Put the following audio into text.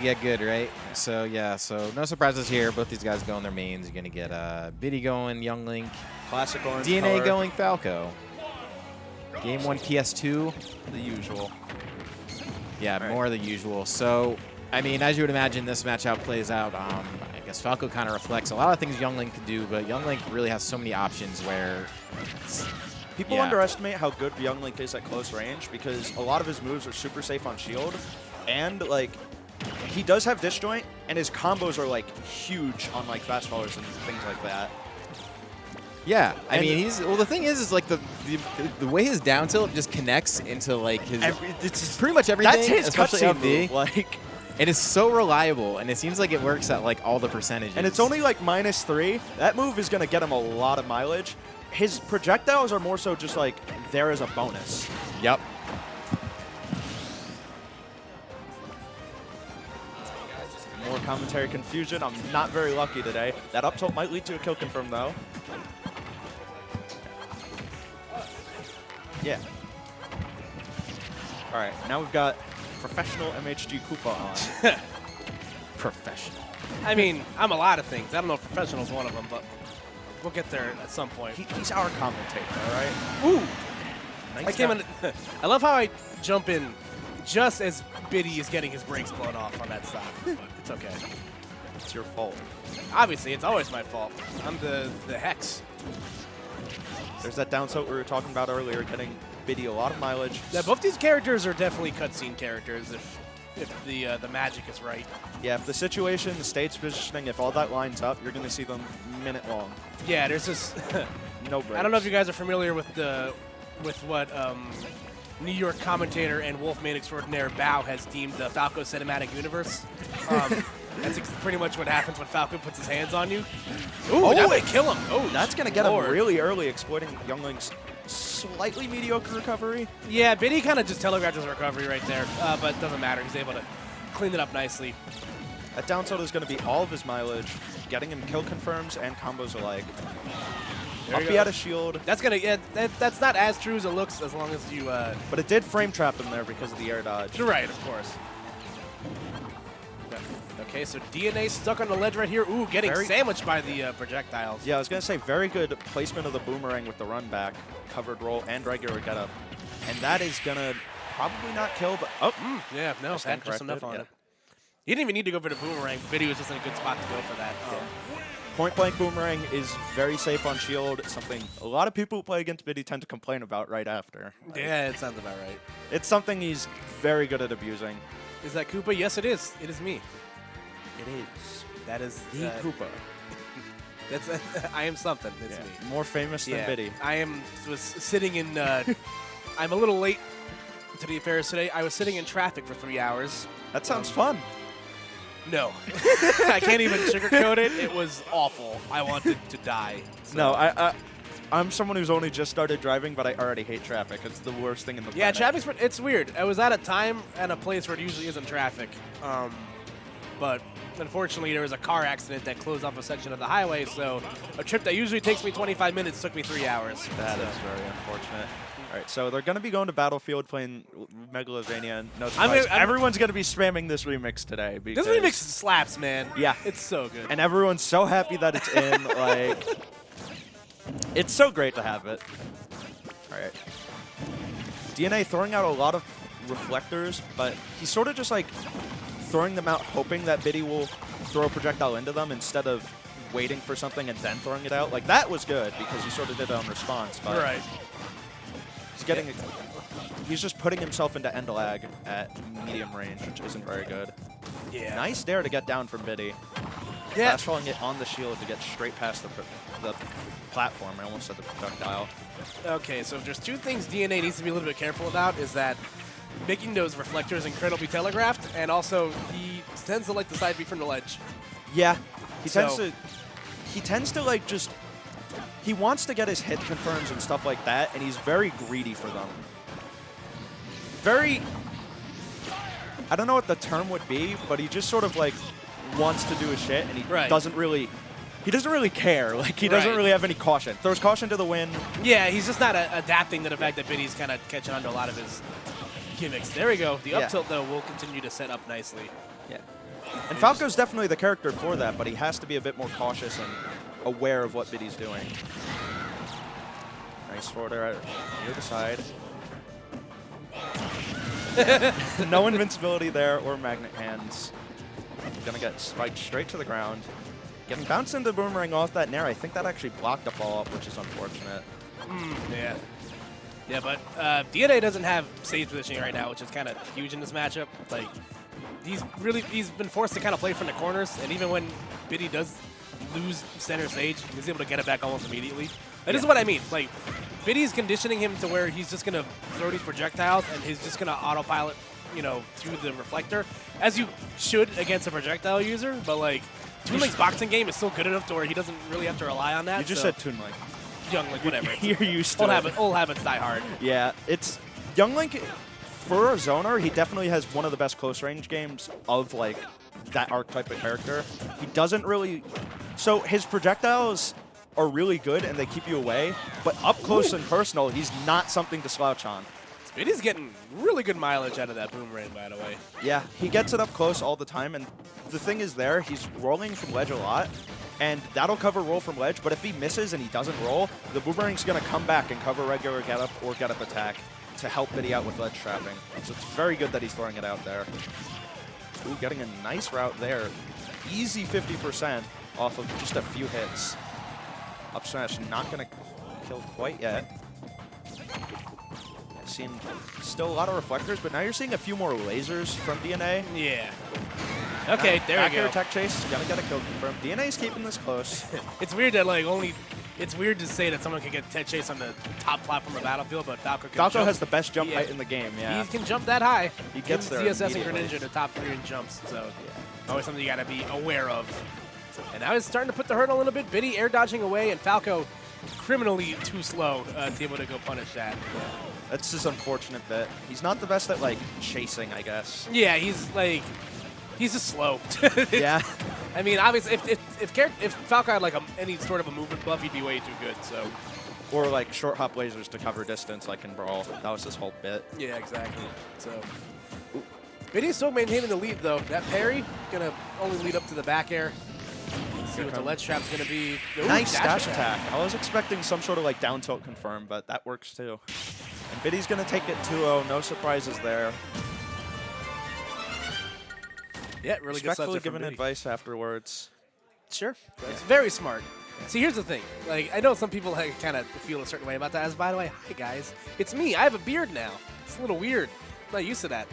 Yeah, good, right? So, yeah, so no surprises here. Both these guys go on their mains. You're going to get Biddy going, Young Link. Classic orange DNA color. going, Falco. Game 1 PS2. The usual. Yeah, right. more of the usual. So, I mean, as you would imagine, this matchup plays out. I guess Falco kind of reflects a lot of things Young Link can do, but Young Link really has so many options where... People underestimate how good Young Link is at close range because a lot of his moves are super safe on shield, and like he does have disjoint, and his combos are like huge on like fast followers and things like that. Yeah, I mean, well, the thing is like the way his down tilt just connects into like his it's pretty much everything. That's his especially cutscene FD. move, like. It is so reliable, and it seems like it works at like all the percentages. And it's only like -3. That move is gonna get him a lot of mileage. His projectiles are more so just like there as a bonus. Yep. More commentary confusion. I'm not very lucky today. That up tilt might lead to a kill confirm though. Yeah. All right, now we've got professional MHG Koopa on. Professional. I mean, I'm a lot of things. I don't know if professional is one of them, but we'll get there at some point. He's our commentator, all right? Ooh! Nice I came in. I love how I jump in just as Biddy is getting his brakes blown off on that stop, but it's okay. It's your fault. Obviously, it's always my fault. I'm the hex. There's that down tilt we were talking about earlier, getting Biddy a lot of mileage. Yeah, both these characters are definitely cutscene characters if the magic is right. Yeah, if the situation, the stage positioning, if all that lines up, you're going to see them minute long. Yeah, there's this. No breaks. I don't know if you guys are familiar with what New York commentator and Wolfman extraordinaire Bao has deemed the Falco cinematic universe. That's pretty much what happens when Falco puts his hands on you. Ooh, that might kill him. Oh, that's going to get him really early, exploiting Young Link's slightly mediocre recovery. Yeah, Biddy kind of just telegraphed his recovery right there, but it doesn't matter. He's able to clean it up nicely. That down tilt is going to be all of his mileage, getting him kill confirms and combos alike. Up he had a shield. That's gonna that's not as true as it looks as long as you. But it did frame trap him there because of the air dodge. You're right, of course. Okay, so DNA stuck on the ledge right here. Ooh, getting sandwiched by the projectiles. Yeah, I was gonna say very good placement of the boomerang with the run back, covered roll, and regular get up, and that is gonna probably not kill, but yeah, no, that's just enough on it. He didn't even need to go for the boomerang. Biddy was just in a good spot to go for that. Point blank boomerang is very safe on shield. Something a lot of people who play against Biddy tend to complain about right after. Like, yeah, it sounds about right. It's something he's very good at abusing. Is that Koopa? Yes, it is. It is me. It is. That is the Koopa. That's I am something. It's me. More famous than Biddy. I was sitting in. I'm a little late to the affairs today. I was sitting in traffic for 3 hours. That sounds fun. No. I can't even sugarcoat it. It was awful. I wanted to die. So. No, I'm someone who's only just started driving, but I already hate traffic. It's the worst thing in the planet. Yeah, it's weird. I was at a time and a place where it usually isn't traffic. But unfortunately, there was a car accident that closed off a section of the highway, so a trip that usually takes me 25 minutes took me 3 hours. That is very unfortunate. All right, so they're going to be going to Battlefield playing Megalovania. No surprise. Everyone's going to be spamming this remix today. This remix slaps, man. Yeah. It's so good. And everyone's so happy that it's in. Like, it's so great to have it. All right. DNA throwing out a lot of reflectors, but he's sort of just like throwing them out, hoping that Biddy will throw a projectile into them instead of waiting for something and then throwing it out. Like, that was good because he sort of did it on response. But right. He's just putting himself into end lag at medium range, which isn't very good. Yeah. Nice dare to get down from Biddy. Yeah. Fast falling it on the shield to get straight past the platform. I almost said the projectile. Okay, so if there's two things DNA needs to be a little bit careful about is that making those reflectors incredibly telegraphed, and also he tends to like the side B from the ledge. Yeah. He tends to like just... He wants to get his hit confirms and stuff like that, and he's very greedy for them. Very... I don't know what the term would be, but he just sort of like wants to do his shit, and he doesn't really... He doesn't really care. Like, he doesn't really have any caution. Throws caution to the wind. Yeah, he's just not adapting to the fact that Biddy's kind of catching on to a lot of his gimmicks. There we go. The up tilt, though, will continue to set up nicely. Yeah. And Falco's definitely the character for that, but he has to be a bit more cautious and aware of what Biddy's doing. Nice forward air near the side. No invincibility there or magnet hands. Gonna get spiked straight to the ground. Getting bounced into boomerang off that nair. I think that actually blocked the follow-up, which is unfortunate. Yeah. Yeah, but DNA doesn't have stage positioning right now, which is kind of huge in this matchup. Like, he's been forced to kind of play from the corners, and even when Biddy does lose center stage, he's able to get it back almost immediately. And this is what I mean. Like, Biddy's conditioning him to where he's just gonna throw these projectiles, and he's just gonna autopilot, you know, through the reflector, as you should against a projectile user. But like, Toon Link's boxing game is still good enough to where he doesn't really have to rely on that. You just said Toon Link. Young Link, whatever. You're used to it. Old habits die hard. Yeah, it's Young Link, for a zoner, he definitely has one of the best close range games of like that archetype of character. He doesn't really, so his projectiles are really good and they keep you away, but up close and personal, he's not something to slouch on. Biddy's getting really good mileage out of that boomerang, by the way. Yeah, he gets it up close all the time, and the thing is there, he's rolling from ledge a lot, and that'll cover roll from ledge, but if he misses and he doesn't roll, the boomerang's going to come back and cover regular get up or get up attack to help Biddy out with ledge trapping. So it's very good that he's throwing it out there. Ooh, getting a nice route there. Easy 50% off of just a few hits. Up smash not going to kill quite yet. Seeing still a lot of reflectors, but now you're seeing a few more lasers from DNA. Yeah. Okay, there we go. Attack chase, gonna get a kill confirmed. DNA's keeping this close. It's weird that like it's weird to say that someone can get tech chase on the top platform of Battlefield, but Falco can Falco jump. has the best jump height in the game, yeah. He can jump that high. He gets there CSS and immediately. Greninja, the top 3 in jumps, so always something you gotta be aware of. And now he's starting to put the hurdle in a bit. Biddy air dodging away, and Falco criminally too slow to be able to go punish that. That's his unfortunate bit. He's not the best at like chasing, I guess. Yeah, he's just slow. Yeah. I mean, obviously, if Falco had like any sort of a movement buff, he'd be way too good. So. Or like short hop lasers to cover distance, like in Brawl. That was his whole bit. Yeah, exactly. So. Biddy's still maintaining the lead though. That parry gonna only lead up to the back air. See what the ledge trap's gonna be. Ooh, nice dash attack. I was expecting some sort of like down tilt confirm, but that works too. And Biddy's gonna take it 2-0. No surprises there. Yeah, really good Respectfully giving advice afterwards. Sure. That's very smart. See, here's the thing. Like, I know some people like, kind of feel a certain way about that. As by the way, hi guys, it's me. I have a beard now. It's a little weird. I'm not used to that.